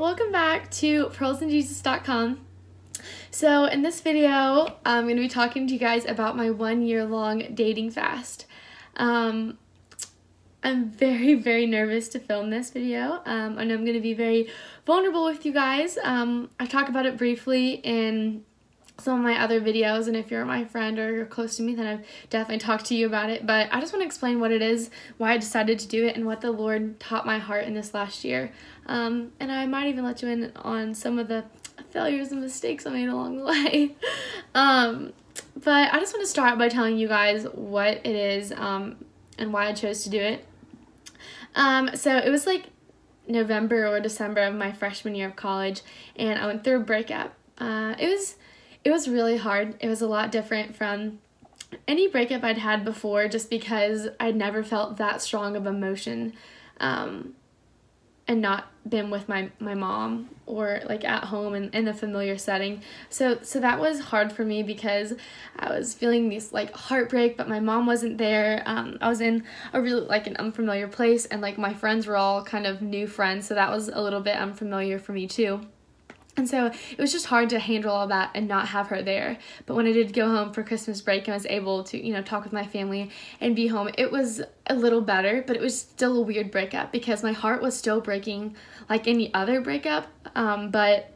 welcome back to pearlsandjesus.com. So in this video, I'm going to be talking to you guys about my 1 year long dating fast. I'm very, very nervous to film this video, and I'm going to be very vulnerable with you guys. I talk about it briefly in some of my other videos, and if you're my friend or you're close to me, then I've definitely talked to you about it, but I just want to explain what it is, why I decided to do it, and what the Lord taught my heart in this last year. And I might even let you in on some of the failures and mistakes I made along the way. But I just want to start by telling you guys what it is and why I chose to do it. So it was like November or December of my freshman year of college, and I went through a breakup. It was really hard. It was a lot different from any breakup I'd had before, just because I'd never felt that strong of emotion and not been with my mom or like at home in the familiar setting. So that was hard for me because I was feeling this like heartbreak, but my mom wasn't there. I was in a really like an unfamiliar place, and like my friends were all kind of new friends, so that was a little bit unfamiliar for me too. And so it was just hard to handle all that and not have her there. But when I did go home for Christmas break and I was able to, talk with my family and be home, it was a little better, but it was still a weird breakup because my heart was still breaking like any other breakup. But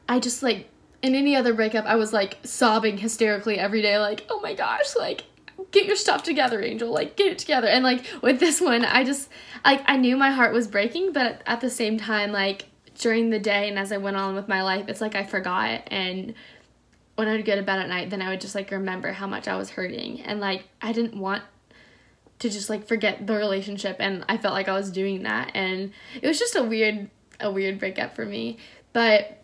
I just like, in any other breakup, I was like sobbing hysterically every day, like, oh my gosh, like, get your stuff together, Angel, like, get it together. And like with this one, I just, like, I knew my heart was breaking, but at the same time, like, during the day and as I went on with my life, it's like I forgot, and when I would go to bed at night, then I would just like remember how much I was hurting, and like I didn't want to just like forget the relationship, and I felt like I was doing that, and it was just a weird breakup for me. But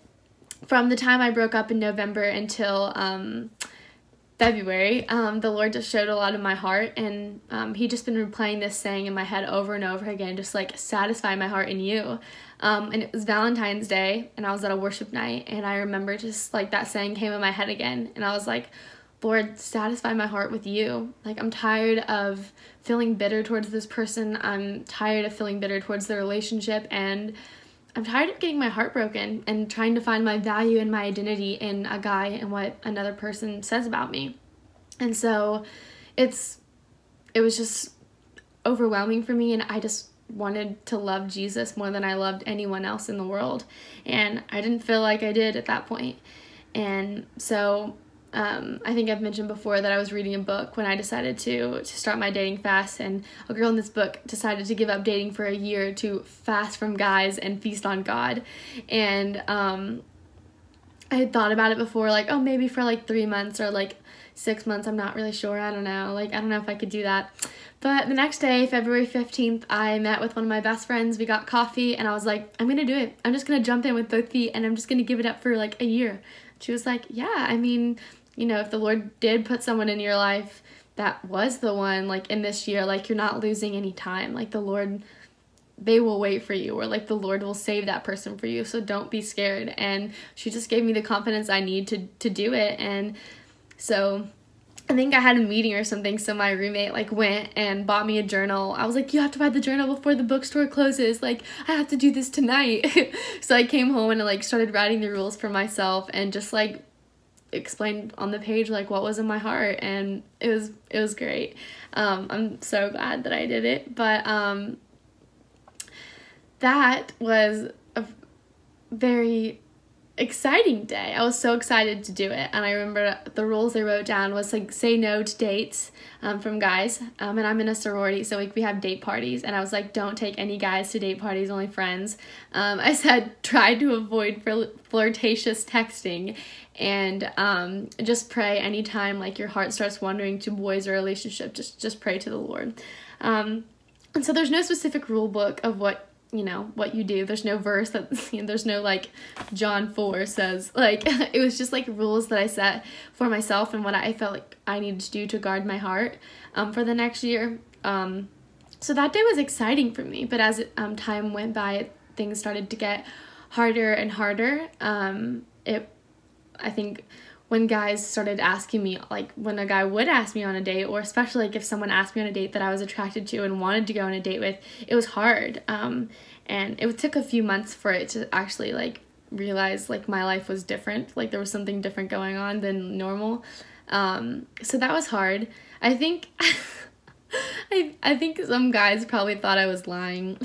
from the time I broke up in November until February, the Lord just showed a lot of my heart, and he just been replaying this saying in my head over and over again, just like, satisfy my heart in you. And it was Valentine's Day, and I was at a worship night, and I remember just like that saying came in my head again, and I was like, Lord, satisfy my heart with you. Like, I'm tired of feeling bitter towards this person. I'm tired of feeling bitter towards the relationship, and I'm tired of getting my heart broken and trying to find my value and my identity in a guy and what another person says about me. And so it was just overwhelming for me, and I just wanted to love Jesus more than I loved anyone else in the world, and I didn't feel like I did at that point. And so I think I've mentioned before that I was reading a book when I decided to start my dating fast, and a girl in this book decided to give up dating for a year to fast from guys and feast on God. And I had thought about it before, like, oh, maybe for like 3 months or like 6 months, I'm not really sure, I don't know if I could do that. But the next day, February 15th, I met with one of my best friends. We got coffee, and I was like, I'm gonna do it. I'm just gonna jump in with both feet, and I'm just gonna give it up for like a year. She was like, yeah, I mean, if the Lord did put someone in your life that was the one, like, in this year, like, you're not losing any time. Like, the Lord, they will wait for you, or like the Lord will save that person for you, so don't be scared. And she just gave me the confidence I need to do it. And so I think I had a meeting or something, so my roommate like went and bought me a journal. I was like, you have to buy the journal before the bookstore closes, like, I have to do this tonight. So I came home and I like started writing the rules for myself and just like explained on the page like what was in my heart, and it was great. I'm so glad that I did it. But that was a very exciting day. I was so excited to do it, and I remember the rules I wrote down was like, say no to dates from guys, and I'm in a sorority, so like we have date parties, and I was like, don't take any guys to date parties, only friends. I said try to avoid flirtatious texting, and just pray anytime like your heart starts wandering to boys or relationship, just pray to the Lord. And so there's no specific rule book of what you do. There's no verse that, there's no like John 4 says, like, it was just like rules that I set for myself and what I felt like I needed to do to guard my heart for the next year. So that day was exciting for me, but as time went by, things started to get harder and harder. I think when guys started asking me, like when a guy would ask me on a date, or especially like if someone asked me on a date that I was attracted to and wanted to go on a date with, it was hard. And it took a few months for it to actually like realize like my life was different, like there was something different going on than normal. So that was hard. I think I think some guys probably thought I was lying.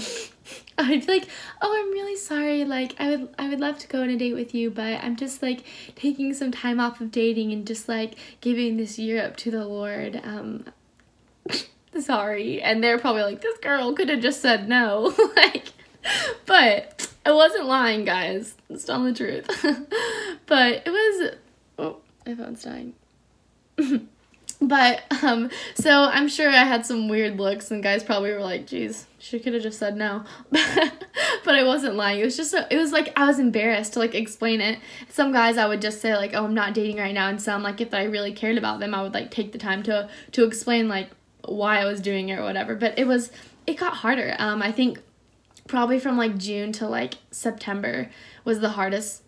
I'd be like, oh, I'm really sorry, like I would love to go on a date with you, but I'm just like taking some time off of dating and just like giving this year up to the Lord. Sorry. And they're probably like, this girl could have just said no. Like, but I wasn't lying, guys. It's telling the truth. But it was, oh, my phone's dying. But, so I'm sure I had some weird looks, and guys probably were like, geez, she could have just said no. But I wasn't lying. It was just, it was like, I was embarrassed to, like, explain it. Some guys I would just say, like, oh, I'm not dating right now, and some, like, if I really cared about them, I would, like, take the time to explain, like, why I was doing it or whatever. But it got harder. I think probably from, like, June to, like, September was the hardest.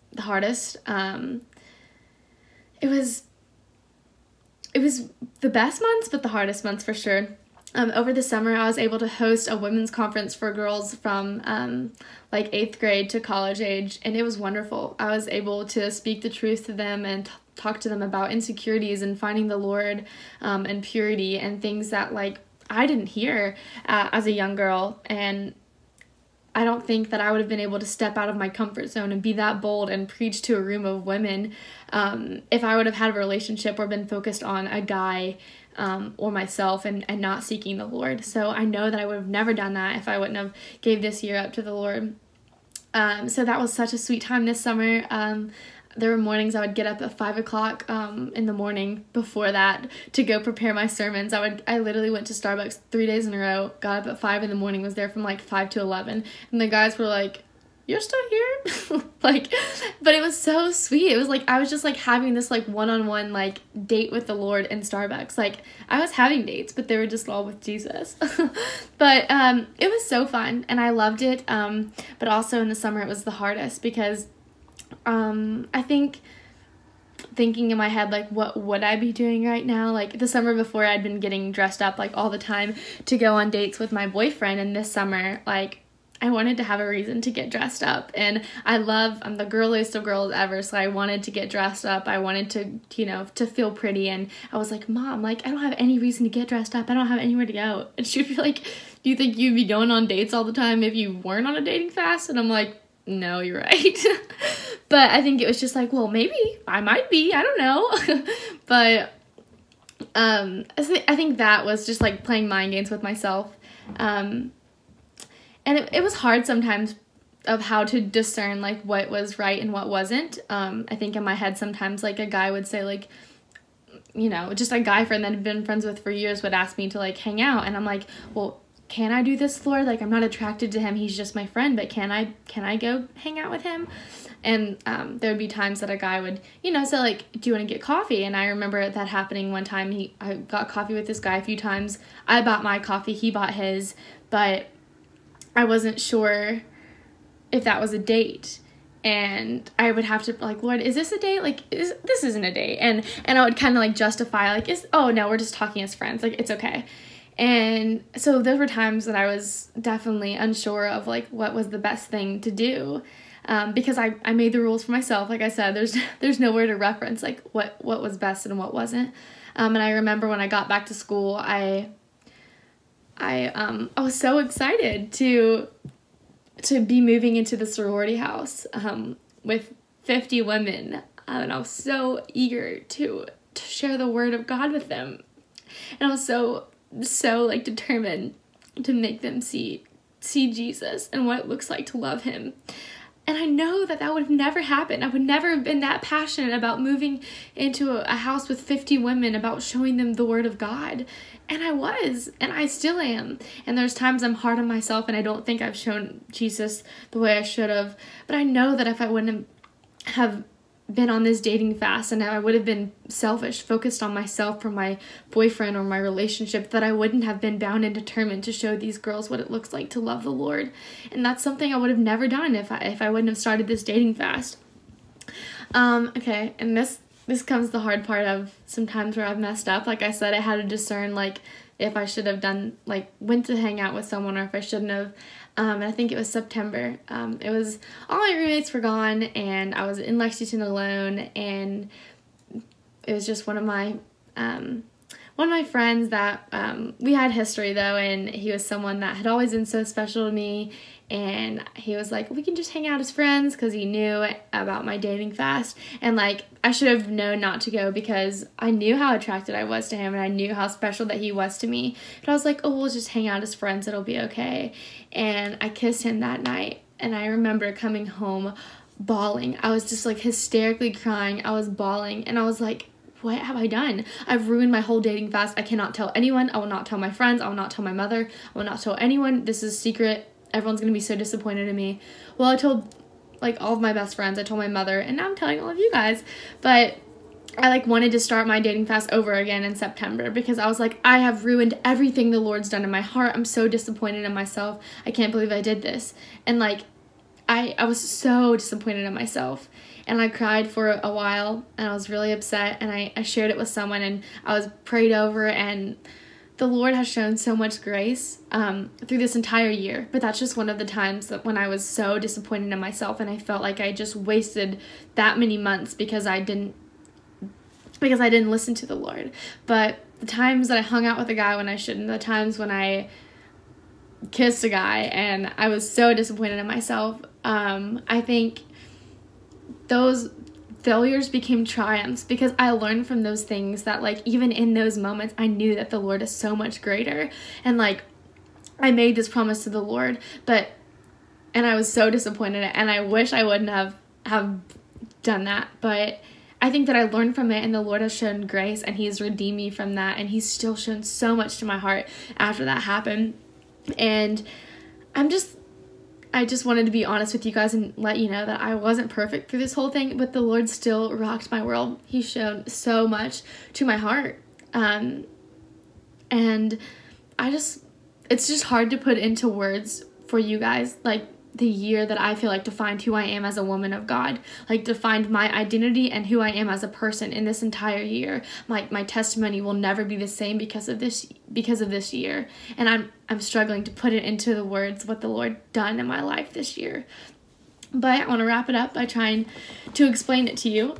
It was the best months, but the hardest months for sure. Over the summer, I was able to host a women's conference for girls from like 8th grade to college age, and it was wonderful. I was able to speak the truth to them and talk to them about insecurities and finding the Lord and purity and things that like I didn't hear as a young girl. And I don't think that I would have been able to step out of my comfort zone and be that bold and preach to a room of women if I would have had a relationship or been focused on a guy or myself and not seeking the Lord. So I know that I would have never done that if I wouldn't have gave this year up to the Lord. So that was such a sweet time this summer. There were mornings I would get up at 5 o'clock in the morning before that to go prepare my sermons. I literally went to Starbucks 3 days in a row, got up at 5 in the morning, was there from like 5 to 11, and the guys were like, you're still here? Like, but it was so sweet. It was like I was just like having this like one-on-one like date with the Lord in Starbucks. Like I was having dates, but they were just all with Jesus. But it was so fun and I loved it. But also in the summer it was the hardest because I think thinking in my head, like, what would I be doing right now? Like, the summer before, I'd been getting dressed up, like, all the time to go on dates with my boyfriend, and this summer, like, I wanted to have a reason to get dressed up, and I'm the girliest of girls ever, so I wanted to get dressed up. I wanted to, you know, to feel pretty, and I was like, Mom, like, I don't have any reason to get dressed up. I don't have anywhere to go. And she'd be like, do you think you'd be going on dates all the time if you weren't on a dating fast? And I'm like, no, you're right. But I think it was just like, well, maybe I might be, I don't know. But I think that was just like playing mind games with myself. And it was hard sometimes of how to discern like what was right and what wasn't. I think in my head sometimes like a guy would say like, you know, just a guy friend that I've been friends with for years would ask me to like hang out, and I'm like, well, can I do this, Lord? Like, I'm not attracted to him. He's just my friend, but can I go hang out with him? And there would be times that a guy would, you know, say, like, do you want to get coffee? And I remember that happening one time. I got coffee with this guy a few times. I bought my coffee. He bought his. But I wasn't sure if that was a date. And I would have to, like, Lord, is this a date? Like, this isn't a date. And I would kind of, like, justify, like, oh, no, we're just talking as friends. Like, it's okay. And so there were times that I was definitely unsure of like what was the best thing to do, because I made the rules for myself. Like I said, there's nowhere to reference like what was best and what wasn't. And I remember when I got back to school, I was so excited to be moving into the sorority house with 50 women, and I was so eager to share the word of God with them, and I was so like determined to make them see Jesus and what it looks like to love him. And I know that would have never happened. I would never have been that passionate about moving into a house with 50 women, about showing them the word of God. And I was, and I still am. And there's times I'm hard on myself and I don't think I've shown Jesus the way I should have. But I know that if I wouldn't have been on this dating fast and I would have been selfish, focused on myself for my boyfriend or my relationship, that I wouldn't have been bound and determined to show these girls what it looks like to love the Lord. And that's something I would have never done if I wouldn't have started this dating fast. Okay, and this this comes the hard part of sometimes where I've messed up. Like I said, I had to discern, like, if I should have done, like, went to hang out with someone or if I shouldn't have. And I think it was September. It was, all my roommates were gone, and I was in Lexington alone, and it was just one of my friends that, we had history though, and he was someone that had always been so special to me, and he was like, we can just hang out as friends, because he knew about my dating fast, and like, I should have known not to go because I knew how attracted I was to him, and I knew how special that he was to me, but I was like, oh, we'll just hang out as friends, it'll be okay. And I kissed him that night, and I remember coming home bawling. I was just like hysterically crying. I was bawling, and I was like, what have I done? I've ruined my whole dating fast. I cannot tell anyone. I will not tell my friends. I will not tell my mother. I will not tell anyone. This is a secret. Everyone's going to be so disappointed in me. Well, I told like all of my best friends. I told my mother, and now I'm telling all of you guys. But I like wanted to start my dating fast over again in September, because I was like, I have ruined everything the Lord's done in my heart. I'm so disappointed in myself. I can't believe I did this. And like, I was so disappointed in myself. And I cried for a while, and I was really upset, and I shared it with someone, and I was prayed over, and the Lord has shown so much grace through this entire year. But that's just one of the times that when I was so disappointed in myself, and I felt like I just wasted that many months because I didn't listen to the Lord. But the times that I hung out with a guy when I shouldn't, the times when I kissed a guy and I was so disappointed in myself, I think those failures became triumphs, because I learned from those things that, like, even in those moments, I knew that the Lord is so much greater. And like, I made this promise to the Lord, and I was so disappointed, and I wish I wouldn't have done that. But I think that I learned from it, and the Lord has shown grace, and He's redeemed me from that, and He's still shown so much to my heart after that happened. And I just wanted to be honest with you guys and let you know that I wasn't perfect through this whole thing, but the Lord still rocked my world. He's shown so much to my heart. And it's just hard to put into words for you guys, like, the year that I feel like defined who I am as a woman of God, like defined my identity and who I am as a person in this entire year. My testimony will never be the same because of this year. And I'm struggling to put it into the words what the Lord done in my life this year. But I want to wrap it up by trying to explain it to you.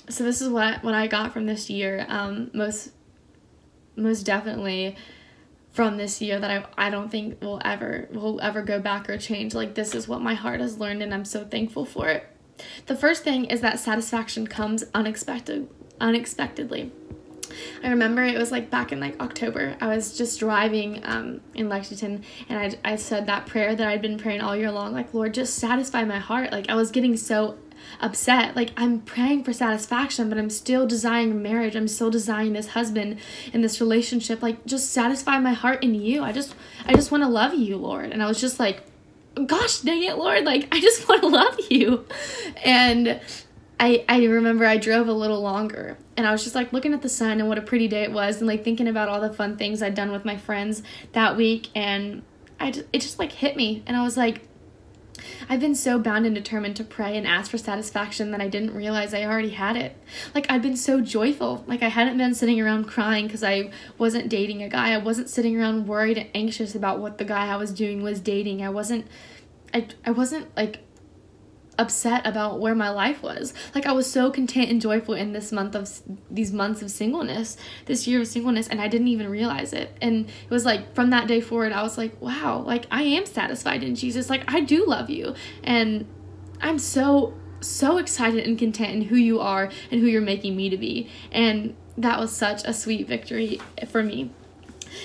So this is what I got from this year. Most definitely from this year that I don't think will ever go back or change. Like, this is what my heart has learned, and I'm so thankful for it. The first thing is that satisfaction comes unexpectedly. I remember it was like back in like October. I was just driving in Lexington, and I said that prayer that I'd been praying all year long, like, Lord, just satisfy my heart. Like, I was getting so upset. Like, I'm praying for satisfaction, but I'm still desiring marriage. I'm still desiring this husband in this relationship. Like, just satisfy my heart in you. I just want to love you, Lord. And I was just like, gosh dang it, Lord, like, I just want to love you. And I remember I drove a little longer, and I was just like looking at the sun and what a pretty day it was, and like thinking about all the fun things I'd done with my friends that week, and it just like hit me, and I was like, I've been so bound and determined to pray and ask for satisfaction that I didn't realize I already had it. Like, I'd been so joyful. Like, I hadn't been sitting around crying because I wasn't dating a guy. I wasn't sitting around worried and anxious about what the guy I was doing was dating. I wasn't like upset about where my life was. Like, I was so content and joyful in these months of singleness, this year of singleness, and I didn't even realize it. And it was like, from that day forward, I was like, wow, like, I am satisfied in Jesus. Like, I do love you, and I'm so excited and content in who you are and who you're making me to be. And that was such a sweet victory for me.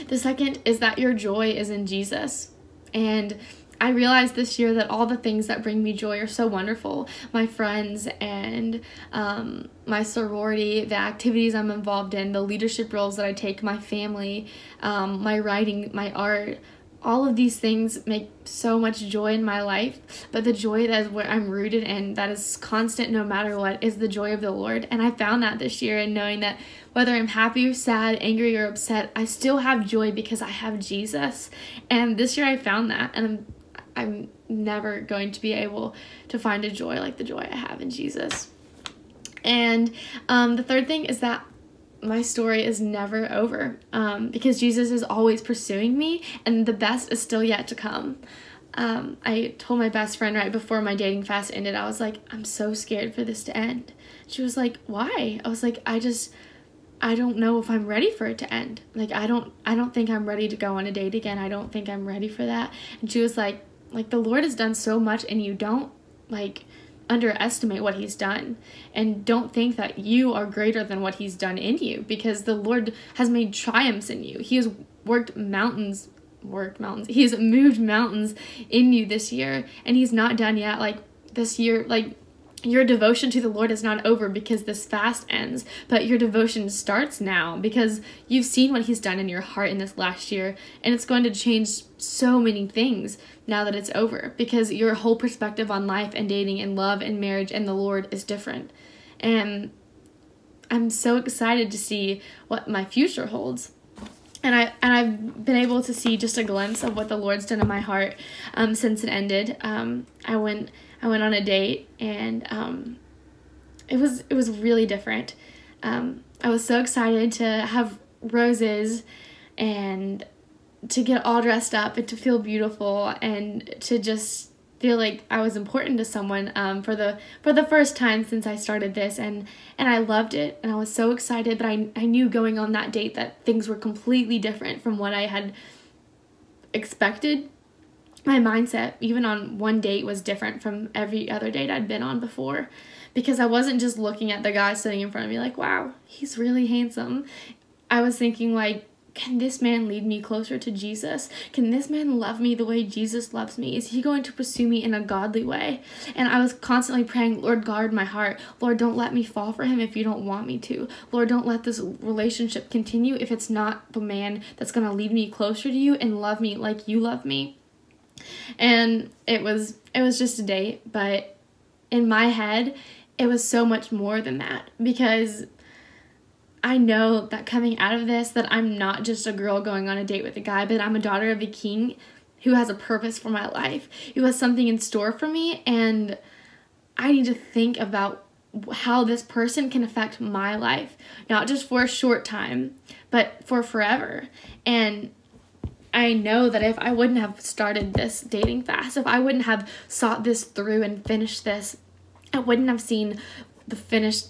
The second is that your joy is in Jesus. And I realized this year that all the things that bring me joy are so wonderful. My friends and my sorority, the activities I'm involved in, the leadership roles that I take, my family, my writing, my art, all of these things make so much joy in my life. But the joy that is where I'm rooted in, that is constant no matter what, is the joy of the Lord. And I found that this year, in knowing that whether I'm happy, sad, angry, or upset, I still have joy because I have Jesus. And this year I found that, and I'm never going to be able to find a joy like the joy I have in Jesus. And the third thing is that my story is never over, because Jesus is always pursuing me, and the best is still yet to come. I told my best friend right before my dating fast ended, I was like, I'm so scared for this to end. She was like, why? I was like, I don't know if I'm ready for it to end. Like, I don't think I'm ready to go on a date again. I don't think I'm ready for that. And she was like, the Lord has done so much, and you don't, like, underestimate what he's done, and don't think that you are greater than what he's done in you, because the Lord has made triumphs in you. He has he has moved mountains in you this year, and he's not done yet. Like, this year, like, your devotion to the Lord is not over because this fast ends, but your devotion starts now, because you've seen what he's done in your heart in this last year, and it's going to change so many things now that it's over, because your whole perspective on life and dating and love and marriage and the Lord is different. And I'm so excited to see what my future holds. And I've been able to see just a glimpse of what the Lord's done in my heart since it ended. I went on a date, and it was really different. I was so excited to have roses and to get all dressed up and to feel beautiful and to just feel like I was important to someone for the first time since I started this, and I loved it, and I was so excited. But I knew going on that date that things were completely different from what I had expected. My mindset, even on one date, was different from every other date I'd been on before, because I wasn't just looking at the guy sitting in front of me like, wow, he's really handsome. I was thinking, like, can this man lead me closer to Jesus? Can this man love me the way Jesus loves me? Is he going to pursue me in a godly way? And I was constantly praying, Lord, guard my heart. Lord, don't let me fall for him if you don't want me to. Lord, don't let this relationship continue if it's not the man that's going to lead me closer to you and love me like you love me. And it was just a date, but in my head, it was so much more than that, because I know that coming out of this, that I'm not just a girl going on a date with a guy, but I'm a daughter of a king who has a purpose for my life, who has something in store for me, and I need to think about how this person can affect my life, not just for a short time, but for forever. And I know that if I wouldn't have started this dating fast, if I wouldn't have sought this through and finished this, I wouldn't have seen the finished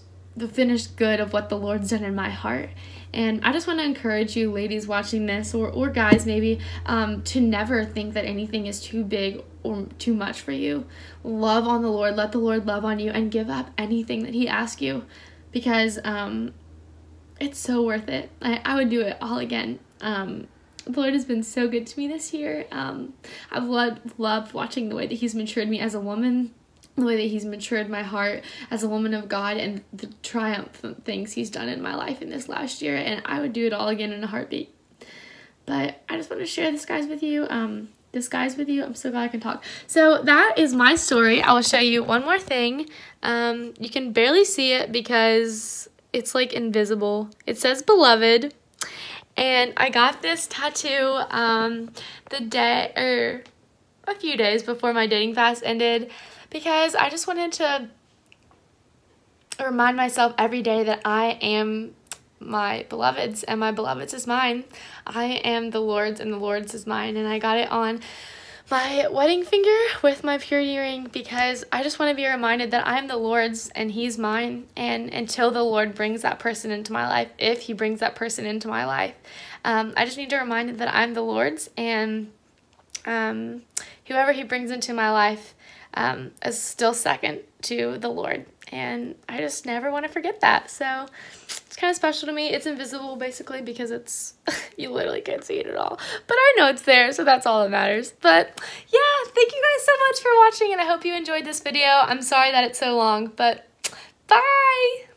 good of what the Lord's done in my heart. And I just want to encourage you, ladies watching this, or guys maybe, to never think that anything is too big or too much for you. Love on the Lord, let the Lord love on you, and give up anything that he asks you, because it's so worth it. I would do it all again. The Lord has been so good to me this year. I've loved watching the way that he's matured me as a woman, the way that he's matured my heart as a woman of God, and the triumphant things he's done in my life in this last year. And I would do it all again in a heartbeat. But I just want to share this, guys, with you. I'm so glad I can talk. So that is my story. I will show you one more thing. You can barely see it because it's like invisible. It says beloved. And I got this tattoo a few days before my dating fast ended, because I just wanted to remind myself every day that I am my beloved's and my beloved's is mine. I am the Lord's and the Lord's is mine. And I got it on my wedding finger with my purity ring, because I just want to be reminded that I'm the Lord's and he's mine. And until the Lord brings that person into my life, if he brings that person into my life, I just need to remind that I'm the Lord's, and whoever he brings into my life is still second to the Lord. And I just never want to forget that. So it's kind of special to me. It's invisible, basically, because it's, you literally can't see it at all. But I know it's there, so that's all that matters. But yeah, thank you guys so much for watching, and I hope you enjoyed this video. I'm sorry that it's so long, but bye!